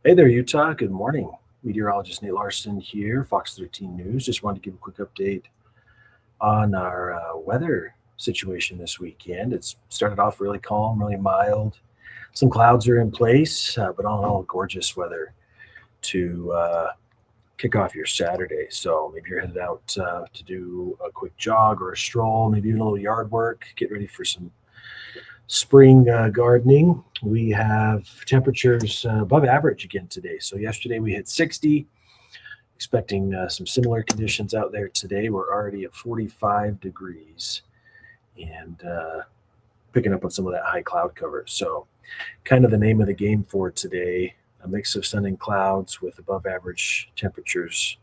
Hey there, Utah. Good morning. Meteorologist Nate Larson here, Fox 13 News. Just wanted to give a quick update on our weather situation this weekend. It's started off really calm, really mild. Some clouds are in place, but all in all, gorgeous weather to kick off your Saturday. So maybe you're headed out to do a quick jog or a stroll, maybe even a little yard work, get ready for some spring gardening. We have temperatures above average again today. So yesterday we hit 60, expecting some similar conditions out there today. We're already at 45 degrees and picking up on some of that high cloud cover. So kind of the name of the game for today, a mix of sun and clouds with above average temperatures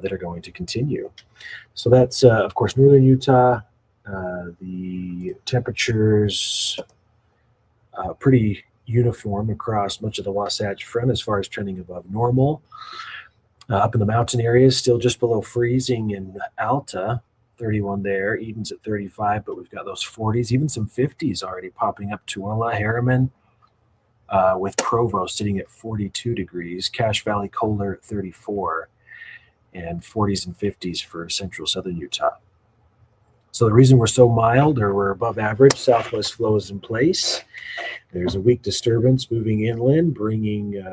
that are going to continue. So that's, of course, northern Utah. The temperatures pretty uniform across much of the Wasatch Front as far as trending above normal. Up in the mountain areas, still just below freezing in Alta, 31 there. Eden's at 35, but we've got those 40s, even some 50s already popping up. Tooele, Harriman, with Provo sitting at 42 degrees. Cache Valley colder at 34, and 40s and 50s for central southern Utah. So the reason we're so mild, or we're above average, southwest flow is in place. There's a weak disturbance moving inland, bringing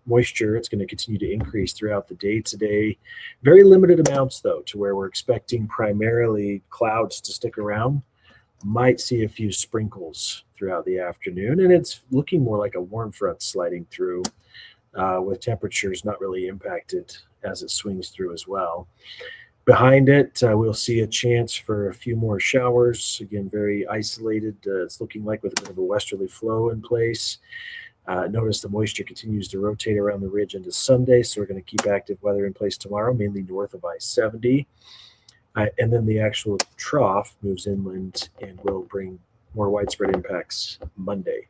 moisture. It's going to continue to increase throughout the day today. Very limited amounts, though, to where we're expecting primarily clouds to stick around. Might see a few sprinkles throughout the afternoon, and it's looking more like a warm front sliding through with temperatures not really impacted as it swings through as well. Behind it, we'll see a chance for a few more showers. Again, very isolated. It's looking like with a bit of a westerly flow in place. Notice the moisture continues to rotate around the ridge into Sunday, so we're going to keep active weather in place tomorrow, mainly north of I-70. And then the actual trough moves inland and will bring more widespread impacts Monday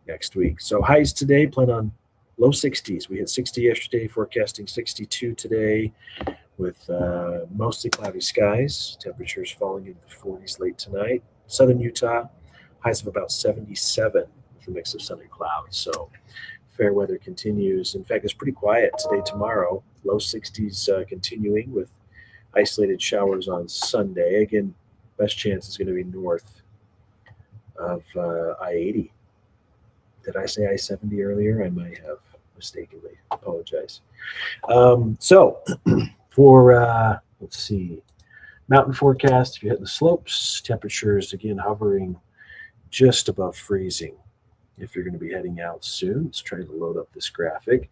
next week. So highs today, plan on low 60s. We hit 60 yesterday, forecasting 62 today, with mostly cloudy skies, temperatures falling into the 40s late tonight. Southern Utah, highs of about 77 with a mix of sun and clouds. So fair weather continues. In fact, it's pretty quiet today, tomorrow. Low 60s continuing with isolated showers on Sunday. Again, best chance is going to be north of I-80. Did I say I-70 earlier? I might have mistakenly. Apologize. For, let's see, mountain forecast, if you're hitting the slopes, temperatures, again, hovering just above freezing if you're going to be heading out soon. Let's try to load up this graphic.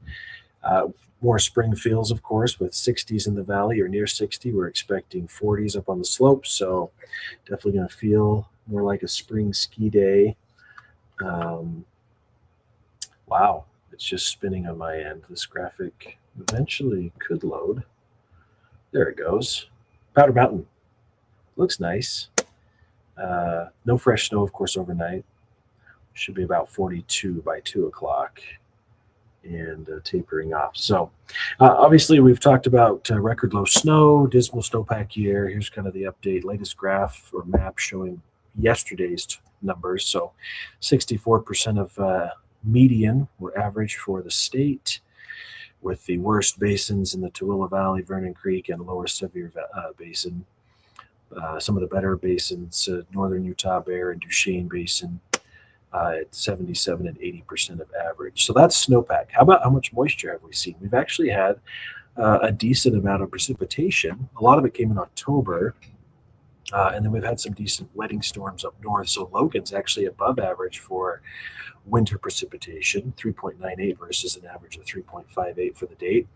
More spring feels, of course, with 60s in the valley or near 60. We're expecting 40s up on the slopes, so definitely going to feel more like a spring ski day. Wow, it's just spinning on my end. This graphic eventually could load. There it goes. Powder Mountain. Looks nice. No fresh snow, of course, overnight. Should be about 42 by 2 o'clock and tapering off. So obviously we've talked about record low snow, dismal snowpack year. Here's kind of the update, latest graph or map showing yesterday's numbers. So 64% of median were average for the state, with the worst basins in the Tooele Valley, Vernon Creek, and Lower Sevier Basin. Some of the better basins, northern Utah, Bear, and Duchesne Basin, at 77 and 80% of average. So that's snowpack. How about how much moisture have we seen? We've actually had a decent amount of precipitation. A lot of it came in October, and then we've had some decent wetting storms up north. So Logan's actually above average for winter precipitation, 3.98 versus an average of 3.58 for the date.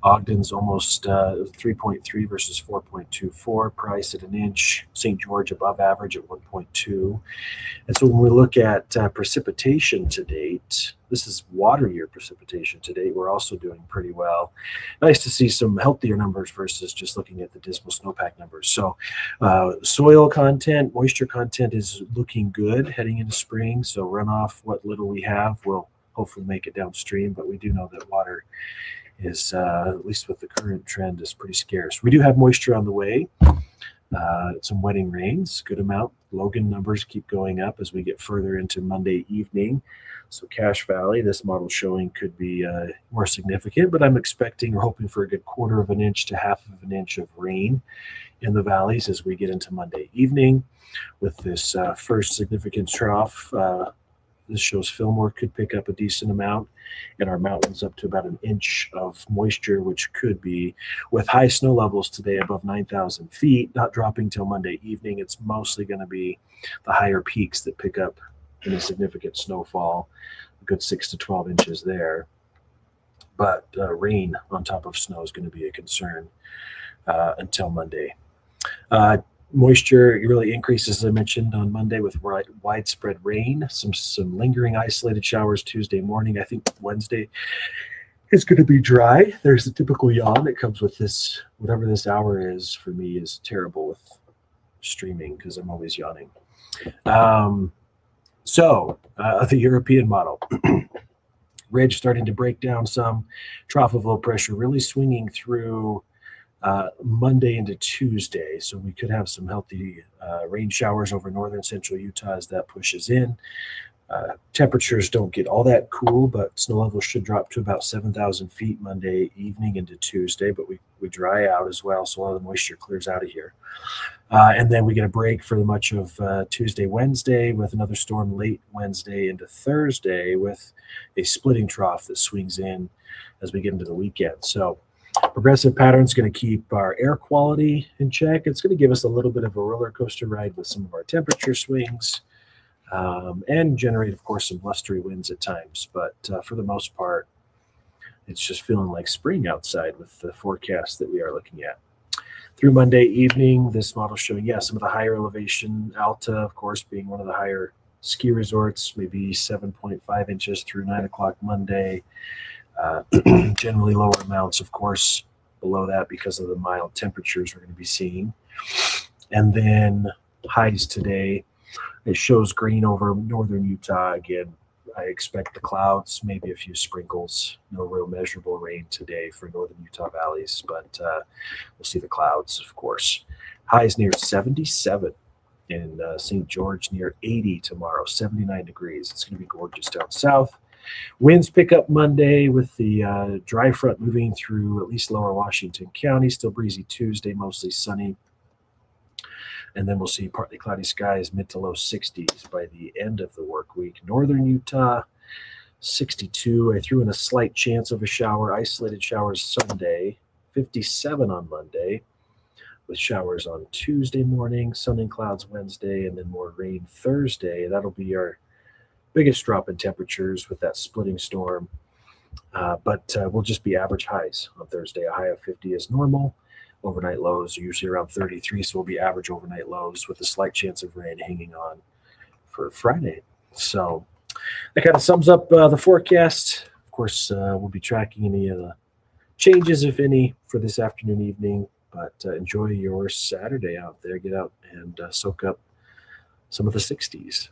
Ogden's almost 3.3 versus 4.24. Price at an inch. St. George above average at 1.2. And so when we look at precipitation to date, this is water year precipitation to date. We're also doing pretty well. Nice to see some healthier numbers versus just looking at the dismal snowpack numbers. So soil content, moisture content is looking good heading into spring. So runoff, what little we have, will hopefully make it downstream. But we do know that water is, at least with the current trend, is pretty scarce. We do have moisture on the way. Some wetting rains, good amount. Logan numbers keep going up as we get further into Monday evening. So Cache Valley, this model showing could be more significant, but I'm expecting or hoping for a good quarter of an inch to half of an inch of rain in the valleys as we get into Monday evening. With this first significant trough, this shows Fillmore could pick up a decent amount, and our mountains up to about an inch of moisture, which could be with high snow levels today above 9,000 feet, not dropping till Monday evening. It's mostly going to be the higher peaks that pick up any significant snowfall, a good 6 to 12 inches there. But rain on top of snow is going to be a concern until Monday. Moisture really increases, as I mentioned, on Monday with widespread rain, some lingering isolated showers Tuesday morning. I think Wednesday is going to be dry. There's a typical yawn that comes with this. Whatever this hour is for me is terrible with streaming because I'm always yawning. The European model. Ridge starting to break down some. Trough of low pressure really swinging through Monday into Tuesday. So we could have some healthy rain showers over northern central Utah as that pushes in. Temperatures don't get all that cool, but snow levels should drop to about 7,000 feet Monday evening into Tuesday, but we dry out as well, so a lot of the moisture clears out of here. And then we get a break for much of Tuesday, Wednesday, with another storm late Wednesday into Thursday with a splitting trough that swings in as we get into the weekend. So progressive pattern is going to keep our air quality in check. It's going to give us a little bit of a roller coaster ride with some of our temperature swings and generate, of course, some blustery winds at times. But for the most part, it's just feeling like spring outside with the forecast that we are looking at. Through Monday evening, this model showing, some of the higher elevation, Alta, of course, being one of the higher ski resorts, maybe 7.5 inches through 9 o'clock Monday. Generally lower amounts, of course, below that because of the mild temperatures we're going to be seeing. And then highs today, it shows green over northern Utah. Again, I expect the clouds, maybe a few sprinkles, no real measurable rain today for northern Utah valleys, but we'll see the clouds, of course. Highs near 77 in St. George, near 80 tomorrow, 79 degrees. It's going to be gorgeous down south. Winds pick up Monday with the dry front moving through at least lower Washington County. Still breezy Tuesday, mostly sunny. And then we'll see partly cloudy skies, mid to low 60s by the end of the work week. Northern Utah, 62. I threw in a slight chance of a shower, isolated showers Sunday, 57 on Monday, with showers on Tuesday morning, sun and clouds Wednesday, and then more rain Thursday. That'll be our biggest drop in temperatures with that splitting storm. But we'll just be average highs on Thursday. A high of 50 is normal. Overnight lows are usually around 33, so we'll be average overnight lows with a slight chance of rain hanging on for Friday. So that kind of sums up the forecast. Of course, we'll be tracking any of the changes, if any, for this afternoon, evening. But enjoy your Saturday out there. Get out and soak up some of the 60s.